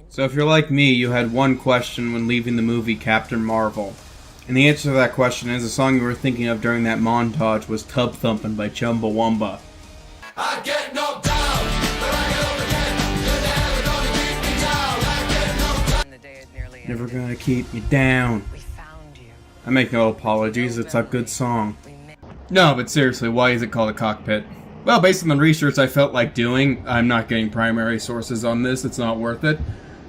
So if you're like me, you had one question when leaving the movie Captain Marvel. And the answer to that question is the song you were thinking of during that montage was Tub Thumpin' by Chumbawamba. I get knocked down, but I get up again. You're never gonna keep me down. I get knocked down. The day had nearly Never ended. gonna keep me down. We found you. I make no apologies, it's a good song. No, but seriously, why is it called a cockpit? Well, based on the research I felt like doing, I'm not getting primary sources on this, it's not worth it.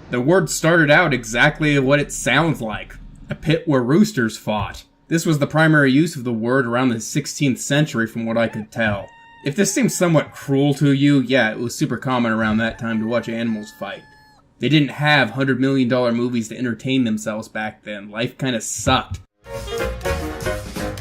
The word started out exactly what it sounds like. A pit where roosters fought. This was the primary use of the word around the 16th century from what I could tell. If this seems somewhat cruel to you, yeah, it was super common around that time to watch animals fight. They didn't have $100 million movies to entertain themselves back then. Life kinda sucked.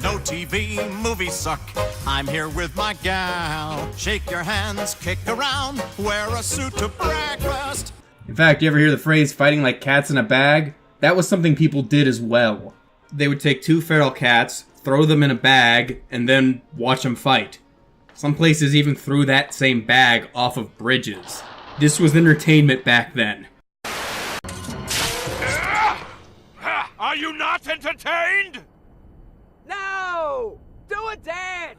No TV, movies suck. I'm here with my gal. Shake your hands, kick around, wear a suit to breakfast. In fact, you ever hear the phrase fighting like cats in a bag? That was something people did as well. They would take two feral cats, throw them in a bag, and then watch them fight. Some places even threw that same bag off of bridges. This was entertainment back then. Are you not entertained? No! Do a dance!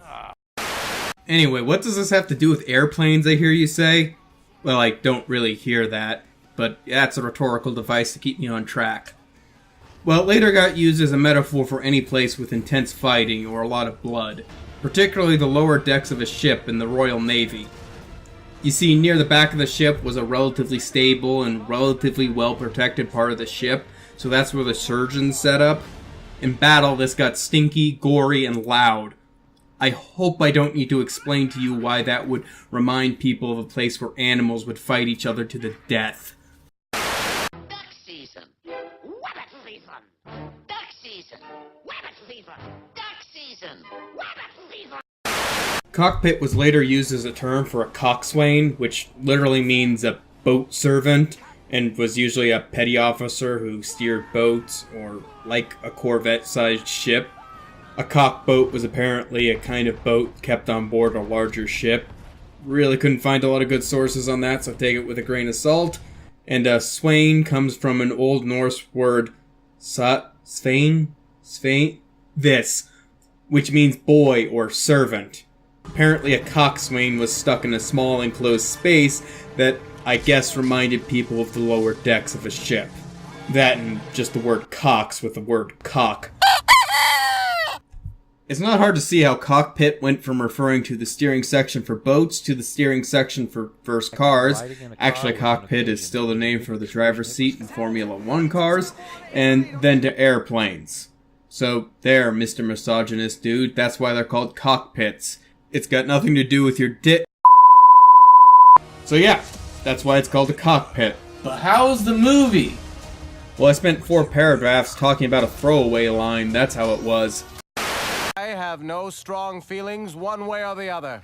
Anyway, what does this have to do with airplanes, I hear you say? Well, I don't really hear that, but that's a rhetorical device to keep me on track. Well, it later got used as a metaphor for any place with intense fighting or a lot of blood, particularly the lower decks of a ship in the Royal Navy. You see, near the back of the ship was a relatively stable and relatively well-protected part of the ship, so that's where the surgeons set up. In battle, this got stinky, gory, and loud. I hope I don't need to explain to you why that would remind people of a place where animals would fight each other to the death. Duck season. Wabbit season. Duck season. Wabbit season. Duck season. Wabbit season. Cockpit was later used as a term for a coxswain, which literally means a boat servant, and was usually a petty officer who steered boats, or like a Corvette-sized ship. A cockboat was apparently a kind of boat kept on board a larger ship. Really couldn't find a lot of good sources on that, so take it with a grain of salt. And swain comes from an Old Norse word, svein, this, which means boy or servant. Apparently a coxswain was stuck in a small enclosed space that I guess reminded people of the lower decks of a ship. That and just the word cox with the word cock. It's not hard to see how cockpit went from referring to the steering section for boats to the steering section for first cars. Actually, cockpit is still the name for the driver's seat in Formula 1 cars, and then to airplanes. So there, Mr. Misogynist dude, that's why they're called cockpits. It's got nothing to do with your dick. So yeah, that's why it's called a cockpit. But how's the movie? Well, I spent 4 paragraphs talking about a throwaway line, that's how it was. I have no strong feelings one way or the other.